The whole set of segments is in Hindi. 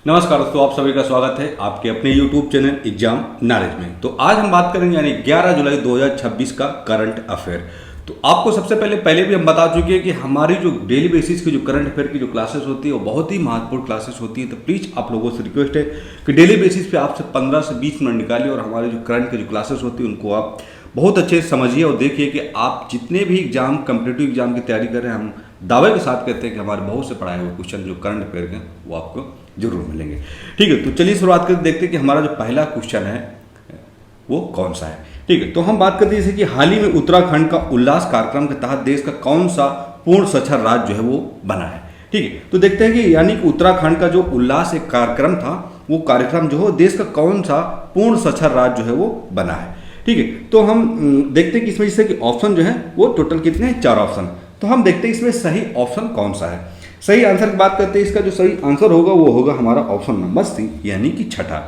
नमस्कार दोस्तों, आप सभी का स्वागत है आपके अपने YouTube चैनल एग्जाम नॉलेज में। तो आज हम बात करेंगे यानी 11 जुलाई 2026 का करंट अफेयर। तो आपको सबसे पहले भी हम बता चुके हैं कि हमारी जो डेली बेसिस की जो करंट अफेयर की जो क्लासेस होती है वो बहुत ही महत्वपूर्ण क्लासेस होती है। तो प्लीज़ आप लोगों से रिक्वेस्ट है कि डेली बेसिस पे आपसे 15 से 20 मिनट निकालिए और हमारे जो करंट की जो क्लासेस होती है उनको आप बहुत अच्छे से समझिए और देखिए कि आप जितने भी एग्जाम कम्पिटिटिव एग्जाम की तैयारी कर रहे हैं, हम दावे के साथ कहते हैं कि हमारे बहुत से पढ़ाए हुए क्वेश्चन जो करंट अफेयर के वो आपको जरूर मिलेंगे। ठीक है, तो चलिए शुरुआत करके देखते हैं कि हमारा जो पहला क्वेश्चन है वो कौन सा है। ठीक है, तो हम बात करते हैं जैसे कि हाल ही में उत्तराखंड का उल्लास कार्यक्रम के तहत देश का कौन सा पूर्ण साक्षर राज्य जो है वो बना है। ठीक है, तो देखते हैं कि यानी कि उत्तराखंड का जो उल्लास एक कार्यक्रम था, वो कार्यक्रम जो है देश का कौन सा पूर्ण साक्षर राज्य जो है वो बना है। ठीक है, तो हम देखते हैं कि इसमें जैसे कि ऑप्शन जो है वो टोटल कितने हैं, 4 ऑप्शन। तो हम देखते हैं इसमें सही ऑप्शन कौन सा है। सही आंसर की बात करते हैं, इसका जो सही आंसर होगा वो होगा हमारा ऑप्शन नंबर सी, यानी कि छठा।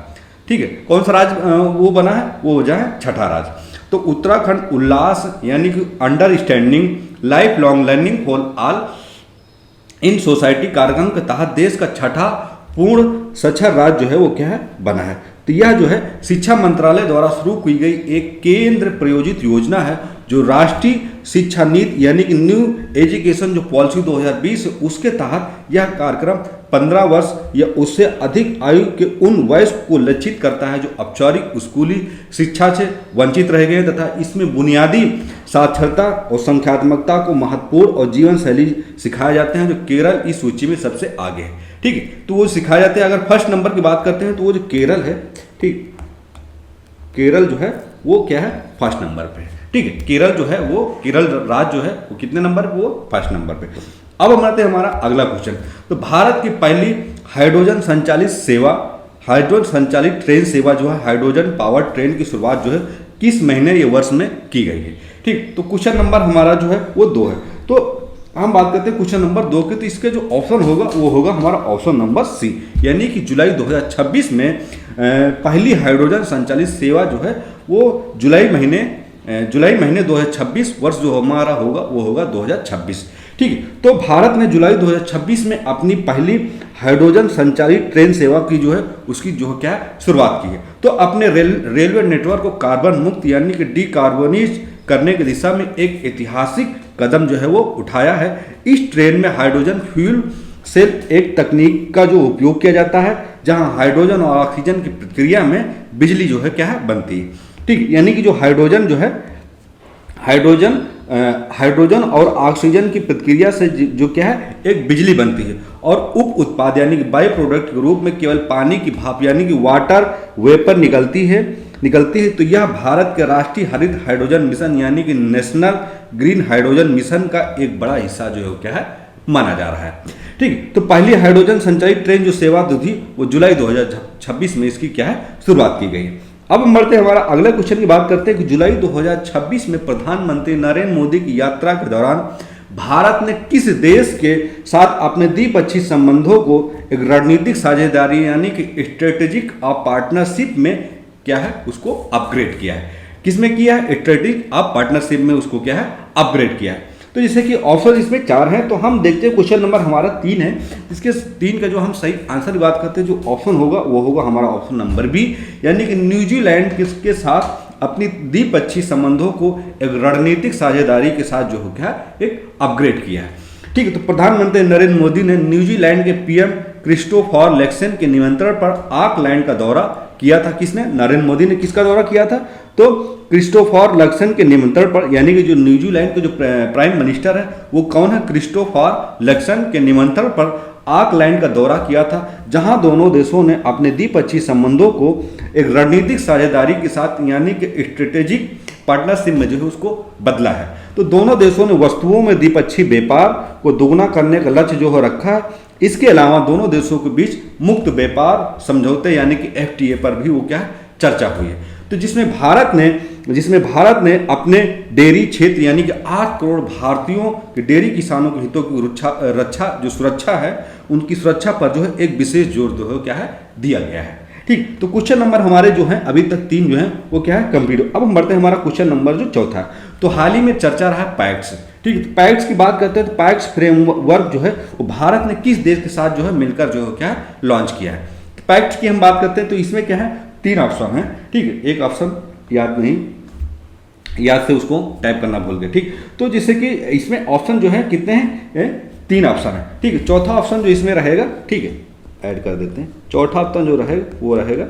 ठीक है, कौन सा राज्य वो बना है, वो वजह है छठा राज्य। तो उत्तराखंड उल्लास यानी कि understanding life long learning for all in society कार्यक्रम के तहत देश का छठा पूर्ण साक्षर राज्य जो है वो क्या है, बना है। तो यह जो है शिक्षा मंत्रालय द्वारा शुरू की गई एक केंद्र प्रायोजित योजना है जो राष्ट्रीय शिक्षा नीति यानी कि न्यू एजुकेशन जो पॉलिसी 2020 है उसके तहत यह कार्यक्रम 15 वर्ष या उससे अधिक आयु के उन वयस्क को लक्षित करता है जो औपचारिक स्कूली शिक्षा से वंचित रह गए तथा इसमें बुनियादी साक्षरता और संख्यात्मकता को महत्वपूर्ण और जीवन शैली सिखाए जाते हैं, जो केरल इस सूची में सबसे आगे है। ठीक है, तो वो सिखाए जाते हैं। अगर फर्स्ट नंबर की बात करते हैं तो वो जो केरल है, ठीक, केरल जो है वो क्या है, फर्स्ट नंबर पे। ठीक है, केरल जो है वो केरल राज्य जो है वो कितने नंबर पे, वो फर्स्ट नंबर पे। अब हम आते हैं हमारा अगला क्वेश्चन। तो भारत की पहली हाइड्रोजन संचालित सेवा, हाइड्रोजन संचालित ट्रेन सेवा जो है हाइड्रोजन पावर ट्रेन की शुरुआत जो है किस महीने या वर्ष में की गई है। ठीक, तो क्वेश्चन नंबर हमारा जो है वो 2 है। तो हम बात करते हैं क्वेश्चन नंबर 2 के, तो इसके जो ऑप्शन होगा वो होगा हमारा ऑप्शन नंबर सी, यानी कि जुलाई 2026 में पहली हाइड्रोजन संचालित सेवा जो है वो जुलाई महीने 2026 वर्ष जो हमारा होगा वो होगा 2026। ठीक है, तो भारत ने जुलाई 2026 में अपनी पहली हाइड्रोजन संचालित ट्रेन सेवा की जो है उसकी जो क्या शुरुआत की है। तो अपने रेलवे नेटवर्क को कार्बन मुक्त यानी कि डीकार्बोनाइज करने की दिशा में एक ऐतिहासिक कदम जो है वो उठाया है। इस ट्रेन में हाइड्रोजन फ्यूल सेल एक तकनीक का जो उपयोग किया जाता है जहां हाइड्रोजन और ऑक्सीजन की प्रक्रिया में बिजली जो है क्या है, बनती है। ठीक, यानी कि जो हाइड्रोजन जो है हाइड्रोजन और ऑक्सीजन की प्रतिक्रिया से जो क्या है एक बिजली बनती है और उप उत्पाद यानी कि बाई प्रोडक्ट के रूप में केवल पानी की भाप यानी कि वाटर वेपर निकलती है। तो यह भारत के राष्ट्रीय हरित हाइड्रोजन मिशन यानी कि नेशनल ग्रीन हाइड्रोजन मिशन का एक बड़ा हिस्सा जो है क्या है, माना जा रहा है। ठीक, तो पहली हाइड्रोजन संचालित ट्रेन जो सेवा थी वो जुलाई 2026 में इसकी क्या है शुरुआत की गई। अब हम बढ़ते हैं हमारा अगला क्वेश्चन की बात करते हैं कि जुलाई 2026 में प्रधानमंत्री नरेंद्र मोदी की यात्रा के दौरान भारत ने किस देश के साथ अपने द्विपक्षीय संबंधों को एक रणनीतिक साझेदारी यानी कि स्ट्रेटेजिक पार्टनरशिप में क्या है उसको अपग्रेड किया है। किसमें किया है, स्ट्रेटेजिक पार्टनरशिप में उसको क्या है अपग्रेड किया है। तो जैसे कि ऑप्शन इसमें 4 हैं, तो हम देखते हैं क्वेश्चन नंबर हमारा 3 है। इसके 3 का जो हम सही आंसर की बात करते हैं, जो ऑप्शन होगा वो होगा हमारा ऑप्शन नंबर बी, यानी कि न्यूजीलैंड किसके साथ अपनी द्विपक्षीय संबंधों को एक रणनीतिक साझेदारी के साथ जो हो गया एक अपग्रेड किया है। ठीक है, तो प्रधानमंत्री नरेंद्र मोदी ने न्यूजीलैंड के पीएम क्रिस्टोफर लक्सन के निमंत्रण पर ऑकलैंड का दौरा किया था। किसने, नरेंद्र मोदी ने किसका दौरा किया था, तो क्रिस्टोफर लक्सन के निमंत्रण पर, यानी कि जो न्यूजीलैंड के जो प्राइम मिनिस्टर है वो कौन है, क्रिस्टोफर लक्सन के निमंत्रण पर ऑकलैंड का दौरा किया था, जहां दोनों देशों ने अपने द्विपक्षीय संबंधों को एक रणनीतिक साझेदारी के साथ यानी कि स्ट्रेटेजिक पार्टनरशिप में जो है उसको बदला है। तो दोनों देशों ने वस्तुओं में द्विपक्षीय व्यापार को दोगुना करने का लक्ष्य जो है रखा है। इसके अलावा दोनों देशों के बीच मुक्त व्यापार समझौते यानी कि एफटीए पर भी वो क्या है चर्चा हुई है। तो जिसमें भारत ने अपने डेयरी क्षेत्र यानी कि 8 करोड़ भारतीयों के डेयरी किसानों के हितों की सुरक्षा है उनकी सुरक्षा पर जो है एक विशेष जोर जो है क्या है दिया गया है। ठीक, तो क्वेश्चन नंबर हमारे जो हैं अभी तक 3 जो हैं वो क्या है कंप्लीट। अब हम बढ़ते हैं हमारा क्वेश्चन नंबर जो चौथा है। तो हाल ही में चर्चा रहा है पैक्स। ठीक है, तो पैक्स की बात करते हैं तो पैक्स फ्रेमवर्क जो है वो भारत ने किस देश के साथ जो है मिलकर जो है क्या लॉन्च किया है। पैक्ट की हम बात करते हैं तो इसमें क्या है, 3 ऑप्शन है, ठीक है। एक ऑप्शन याद नहीं, याद से उसको टाइप करना भूल गए, ठीक। तो जैसे कि इसमें ऑप्शन जो है कितने हैं, 3 ऑप्शन है, ठीक है। चौथा ऑप्शन जो इसमें रहेगा, ठीक है, ऐड कर देते हैं, चौथा ऑप्शन जो रहेगा वो रहेगा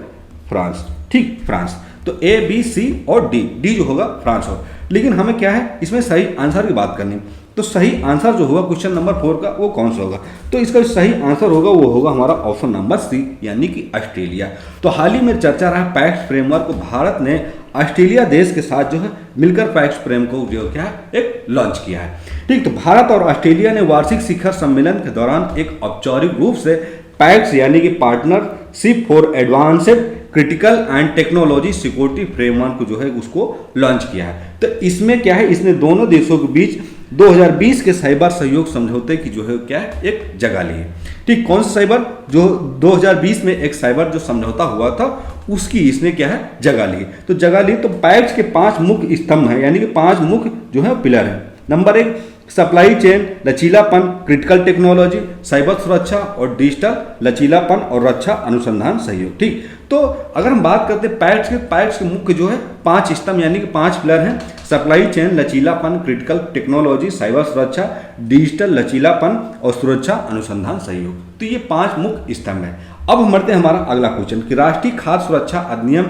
फ्रांस, ठीक, फ्रांस। तो ए बी सी और डी जो होगा फ्रांस होगा। लेकिन हमें क्या है इसमें सही आंसर की बात करनी, तो सही आंसर जो होगा क्वेश्चन नंबर 4 का वो कौन सा होगा, तो इसका जो सही आंसर होगा वो होगा हमारा ऑप्शन नंबर सी, यानी कि ऑस्ट्रेलिया। तो हाल ही में चर्चा रहा पैक्ट फ्रेमवर्क को भारत ने ऑस्ट्रेलिया देश के साथ जो है मिलकर पैक्ट फ्रेम को जो क्या है एक लॉन्च किया है, ठीक। तो भारत और ऑस्ट्रेलिया ने वार्षिक शिखर सम्मेलन के दौरान एक औपचारिक रूप से पैक्ट यानी कि partnership for advanced critical and technology security framework को जो है उसको लॉन्च किया है। तो इसमें क्या है, इसने दोनों देशों के बीच 2020 के साइबर सहयोग समझौते की जो है क्या है एक जगह ली है, ठीक। कौन सा साइबर, जो 2020 में एक साइबर जो समझौता हुआ था उसकी इसने क्या है जगह ली। तो जगह ली, तो पैक्ट के 5 मुख्य स्तंभ हैं, यानी कि 5 मुख्य जो है पिलर है। नंबर 1 सप्लाई चेन लचीलापन, क्रिटिकल टेक्नोलॉजी, साइबर सुरक्षा और डिजिटल लचीलापन और रक्षा अनुसंधान सहयोग, ठीक। तो अगर हम बात करते हैं पैक्ट के मुख्य जो है 5 स्तंभ यानी कि 5 पिलर हैं, सप्लाई चेन लचीलापन, क्रिटिकल टेक्नोलॉजी, साइबर सुरक्षा, डिजिटल लचीलापन और सुरक्षा अनुसंधान सहयोग। तो ये 5 मुख्य स्तंभ है। अब हम बढ़ते हैं हमारा अगला क्वेश्चन कि राष्ट्रीय खाद्य सुरक्षा अधिनियम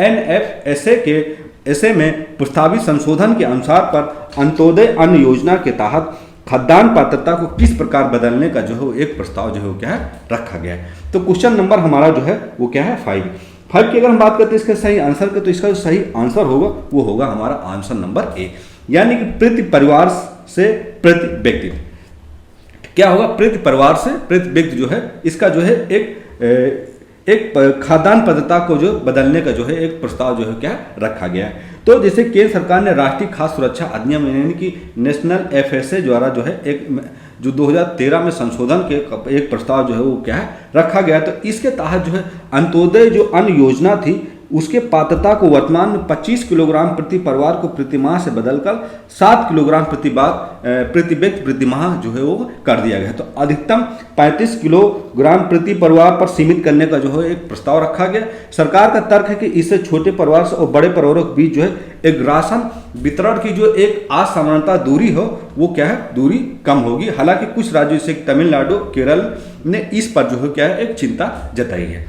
NFSA के ऐसे में प्रस्तावित संशोधन के अनुसार पर अंत्योदय अन्न योजना के तहत खाद्यान्न पात्रता को किस प्रकार बदलने का जो है एक प्रस्ताव जो है क्या है रखा गया है। तो क्वेश्चन नंबर हमारा जो है वो क्या है 5 की अगर हम बात करते हैं इसके सही आंसर का, तो इसका जो सही आंसर होगा वो होगा हमारा आंसर नंबर ए, यानी कि प्रति परिवार से प्रति व्यक्ति क्या होगा, प्रति परिवार से प्रति व्यक्ति जो है इसका जो है एक खाद्यान्न पद्धति को जो बदलने का जो है एक प्रस्ताव जो है क्या रखा गया है। तो जैसे केंद्र सरकार ने राष्ट्रीय खाद्य सुरक्षा अधिनियम यानी कि नेशनल FSA द्वारा जो है एक जो 2013 में संशोधन के एक प्रस्ताव जो है वो क्या है रखा गया। तो इसके तहत जो है अंत्योदय जो अन्न योजना थी उसके पात्रता को वर्तमान में 25 किलोग्राम प्रति परिवार को प्रति माह से बदलकर 7 किलोग्राम प्रति व्यक्ति प्रति माह जो है वो कर दिया गया। तो अधिकतम 35 किलोग्राम प्रति परिवार पर सीमित करने का जो है एक प्रस्ताव रखा गया। सरकार का तर्क है कि इससे छोटे परिवार से और बड़े परिवारों के बीच जो है एक राशन वितरण की जो एक असमानता दूरी हो वो क्या है दूरी कम होगी। हालांकि कुछ राज्यों जैसे तमिलनाडु, केरल ने इस पर जो है क्या है एक चिंता जताई है,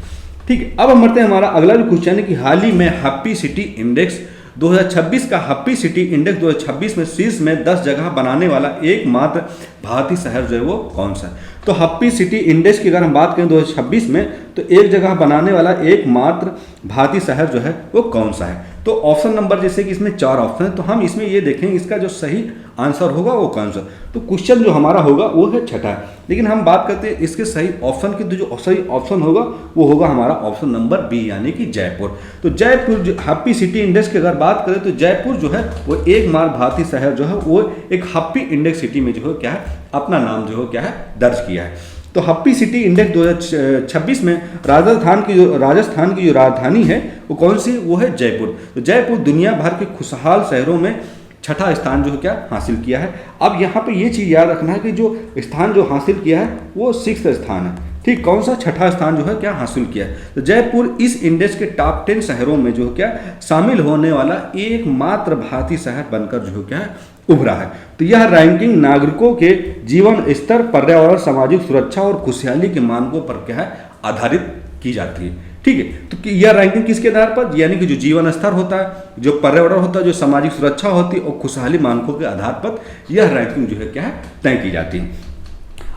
ठीक है। अब हम बढ़ते हैं हमारा अगला जो क्वेश्चन है कि हाल ही में हैप्पी सिटी इंडेक्स 2026 का हैप्पी सिटी इंडेक्स 2026 में शीर्ष में 10 जगह बनाने वाला एकमात्र भारतीय शहर जो है वो कौन सा है। तो हैप्पी सिटी इंडेक्स की अगर हम बात करें 2026 में तो एक जगह बनाने वाला एकमात्र भारतीय शहर जो है वो कौन सा है। तो ऑप्शन नंबर जैसे कि इसमें 4 ऑप्शन है, तो हम इसमें ये देखेंगे इसका जो सही आंसर होगा वो कौन सा। तो क्वेश्चन जो हमारा होगा वो है छठा, लेकिन हम बात करते हैं इसके सही ऑप्शन की, तो जो सही ऑप्शन होगा वो होगा हमारा ऑप्शन नंबर बी यानी कि जयपुर। तो जयपुर जो हैप्पी सिटी इंडेक्स की अगर बात करें तो जयपुर जो है वो एकमात्र भारतीय शहर जो है वो एक हैप्पी इंडेक्स सिटी में जो है क्या है अपना नाम जो है क्या है दर्ज किया है। तो हैप्पी सिटी इंडेक्स 2026 में राजस्थान की जो राजधानी है वो कौन सी, वो है जयपुर। तो जयपुर दुनिया भर के खुशहाल शहरों में छठा स्थान जो है क्या हासिल किया है। अब यहाँ पे ये चीज़ याद रखना है कि जो स्थान जो हासिल किया है वो 6th स्थान है, ठीक। कौन सा छठा स्थान जो है क्या हासिल किया है। तो जयपुर इस इंडेक्स के टॉप 10 शहरों में जो है क्या शामिल होने वाला एकमात्र भारतीय शहर बनकर जो है क्या है उभरा है। तो यह रैंकिंग नागरिकों के जीवन स्तर, पर्यावरण, सामाजिक सुरक्षा और खुशहाली के मानकों पर क्या है आधारित की जाती है, ठीक है। तो यह रैंकिंग किसके आधार पर, यानी कि जो जीवन स्तर होता है, जो पर्यावरण होता है, जो सामाजिक सुरक्षा होती है और खुशहाली मानकों के आधार पर यह रैंकिंग जो है क्या है तय की जाती है।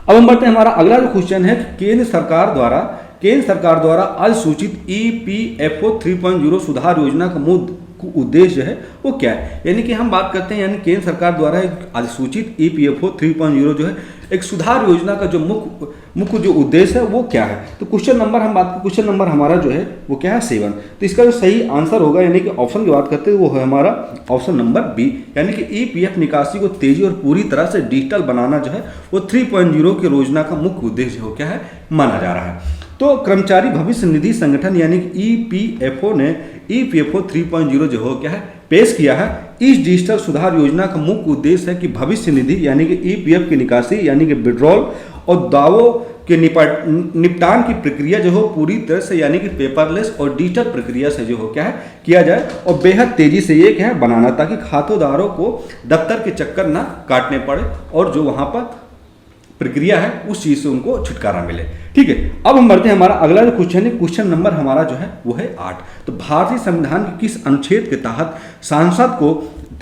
अब हम बढ़ते हैं हमारा अगला जो क्वेश्चन है केंद्र सरकार द्वारा अधिसूचित EPFO 3.0 सुधार योजना का मूल उद्देश्य है वो क्या है। यानी कि हम बात करते हैं यानी केंद्र सरकार द्वारा एक अधिसूचित EPFO 3.0 जो है एक सुधार योजना का जो मुख्य जो उद्देश्य है वो क्या है। तो क्वेश्चन नंबर हमारा जो है वो क्या है 7। तो इसका जो सही आंसर होगा यानी कि ऑप्शन की बात करते हैं वो है हमारा ऑप्शन नंबर बी, यानी कि EPF निकासी को तेजी और पूरी तरह से डिजिटल बनाना जो है वो 3.0 की योजना का मुख्य उद्देश्य हो क्या है माना जा रहा है। तो कर्मचारी भविष्य निधि संगठन यानी कि EPFO ने EPFO 3.0 जो हो क्या है पेश किया है। इस डिजिटल सुधार योजना का मुख्य उद्देश्य है कि भविष्य निधि यानी कि EPF की निकासी यानी कि विड्रॉल और दावों कि निपटान की प्रक्रिया जो हो पूरी तरह से यानी कि पेपरलेस और डिजिटल प्रक्रिया से जो हो क्या है किया जाए और बेहद तेजी से ये क्या है बनाना, ताकि खातेदारों को दफ्तर के चक्कर ना काटने पड़े और जो वहां पर प्रक्रिया है उस चीज से उनको छुटकारा मिले। ठीक है, अब हम बढ़ते हैं, हमारा अगला जो क्वेश्चन है, क्वेश्चन नंबर हमारा जो है वो है 8। तो भारतीय संविधान के किस अनुच्छेद के तहत सांसद को,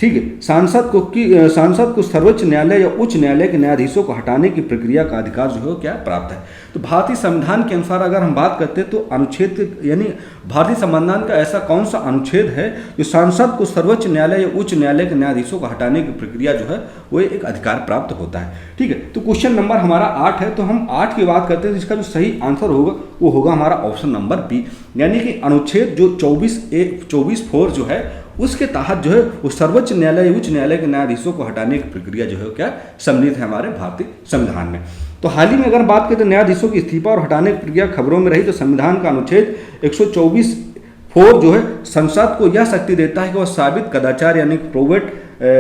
ठीक है, सांसद को सर्वोच्च न्यायालय या उच्च न्यायालय के न्यायाधीशों को हटाने की प्रक्रिया का अधिकार जो है क्या प्राप्त है? तो भारतीय संविधान के अनुसार अगर हम बात करते हैं तो अनुच्छेद यानी भारतीय संविधान का ऐसा कौन सा अनुच्छेद है जो सांसद को सर्वोच्च न्यायालय या उच्च न्यायालय के न्यायाधीशों को हटाने की प्रक्रिया जो है वो एक अधिकार प्राप्त होता है। ठीक है, तो क्वेश्चन नंबर हमारा 8 है। तो हम 8 की बात करते हैं तो इसका जो सही आंसर होगा वो होगा हमारा ऑप्शन नंबर बी, यानी कि अनुच्छेद जो 24(4) जो है उसके तहत जो है वो सर्वोच्च न्यायालय उच्च न्यायालय के न्यायाधीशों को हटाने की प्रक्रिया जो है क्या सम्मिलित है हमारे भारतीय संविधान में। तो हाल ही में अगर बात करें तो न्यायाधीशों की इस्तीफा और हटाने की प्रक्रिया खबरों में रही, तो संविधान का अनुच्छेद 124(4) जो है संसद को यह शक्ति देता है कि वह साबित कदाचार यानी प्रोवेट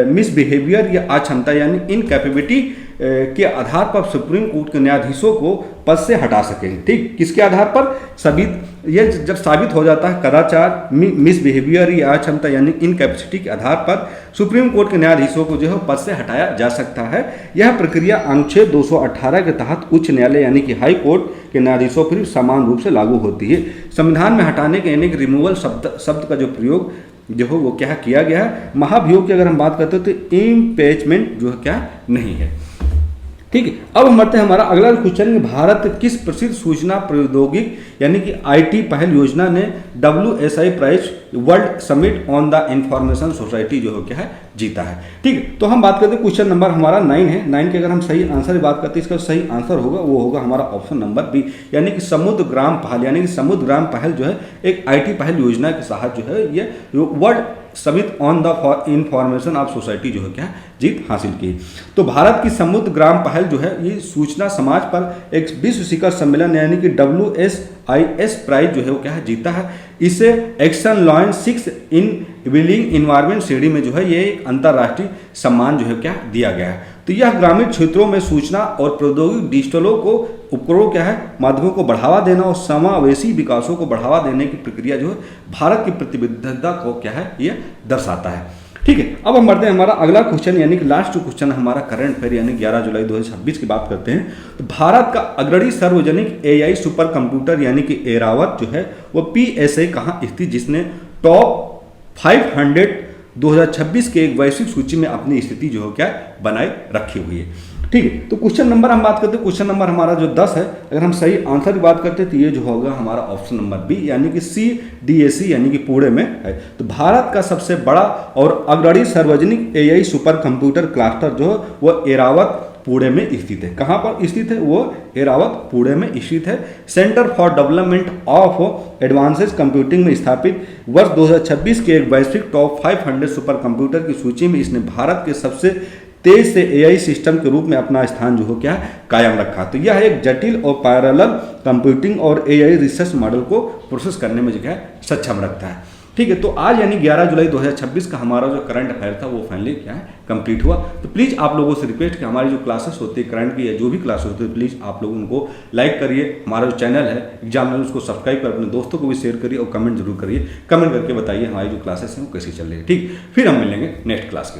मिसबिहेवियर या अक्षमता यानी इनकैपेबिलिटी के आधार पर सुप्रीम कोर्ट के न्यायाधीशों को पद से हटा सकें। ठीक, किसके आधार पर? यह जब साबित हो जाता है कदाचार, मिसबिहेवियर या अक्षमता यानी इनकैपेसिटी के आधार पर सुप्रीम कोर्ट के न्यायाधीशों को जो है पद से हटाया जा सकता है। यह प्रक्रिया अनुच्छेद 218 के तहत उच्च न्यायालय यानी कि हाई कोर्ट के न्यायाधीशों पर समान रूप से लागू होती है। संविधान में हटाने के यानी कि रिमूवल शब्द का जो प्रयोग जो हो वो क्या किया गया है, महाभियोग की अगर हम बात करते हैं तो इम्पीचमेंट जो है क्या नहीं है। ठीक है, अब हम बढ़ते हैं हमारा अगला क्वेश्चन है, भारत किस प्रसिद्ध सूचना प्रौद्योगिकी यानी कि IT पहल योजना ने WSI prize world summit on the information society जो हो क्या है जीता है? ठीक है, तो हम बात करते हैं क्वेश्चन नंबर हमारा 9 है। 9 के अगर हम सही आंसर की बात करते हैं, इसका सही आंसर होगा वो होगा हमारा ऑप्शन नंबर बी, यानी कि समुद्र ग्राम पहल, यानी कि समुद्र ग्राम पहल जो है एक IT पहल योजना के साथ जो है ये world summit on the information of society जो है क्या जीत हासिल की। तो भारत की समुद्र ग्राम पहल जो है ये सूचना समाज पर एक विश्व शिखर सम्मेलन यानी कि WSIS प्राइज जो है वो क्या है जीता है। इसे एक्शन लॉयन 6 इन बिल्डिंग इन्वायरमेंट श्रेणी में जो है ये एक अंतर्राष्ट्रीय सम्मान जो है क्या दिया गया है। तो यह ग्रामीण क्षेत्रों में सूचना और प्रौद्योगिक डिजिटलों को उपकरणों क्या है माध्यमों को बढ़ावा देना और समावेशी विकासों को बढ़ावा देने की प्रक्रिया जो है भारत की प्रतिबद्धता को क्या है ये दर्शाता है। ठीक है, अब हम बढ़ते हैं हमारा अगला क्वेश्चन यानी कि लास्ट क्वेश्चन हमारा करंट अफेयर यानी 11 जुलाई 2026 की बात करते हैं। तो भारत का अग्रणी सार्वजनिक AI सुपर कंप्यूटर यानी कि एरावत जो है वो PSA कहाँ स्थित, जिसने टॉप 500 2026 के एक वैश्विक सूची में अपनी स्थिति जो है क्या बनाए रखी हुई है। ठीक है, तो क्वेश्चन नंबर हम बात करते हैं, क्वेश्चन नंबर हमारा जो 10 है, अगर हम सही आंसर की बात करते हैं तो ये जो होगा हमारा ऑप्शन नंबर बी, यानी कि CDAC यानी कि पुणे में है। तो भारत का सबसे बड़ा और अग्रणी सार्वजनिक AI सुपर कंप्यूटर क्लस्टर जो है वो एरावत पुणे में स्थित है। कहाँ पर स्थित है? वो एरावत पुणे में स्थित है। Centre for development of advances computing में स्थापित वर्ष 2026 के एक वैश्विक टॉप 500 सुपर कंप्यूटर की सूची में इसने भारत के सबसे तेज से AI सिस्टम के रूप में अपना स्थान जो हो क्या कायम रखा। तो यह एक जटिल और पैरेलल कंप्यूटिंग और AI रिसर्च मॉडल को प्रोसेस करने में जो है सक्षम रखता है। ठीक है, तो आज यानी 11 जुलाई 2026 का हमारा जो करंट अफेयर था वो फाइनली क्या है कंप्लीट हुआ। तो प्लीज़ आप लोगों से रिक्वेस्ट कि हमारी जो क्लासेस होती है करंट की या जो भी क्लासेस होती है प्लीज़ आप लोग उनको लाइक करिए, हमारा जो चैनल है एग्जामिनर उसको सब्सक्राइब कर अपने दोस्तों को भी शेयर करिए और कमेंट जरूर करिए। कमेंट करके बताइए हमारी जो क्लासेस हैं वो कैसी चल रही है। ठीक, फिर हम मिलेंगे नेक्स्ट क्लास के साथ।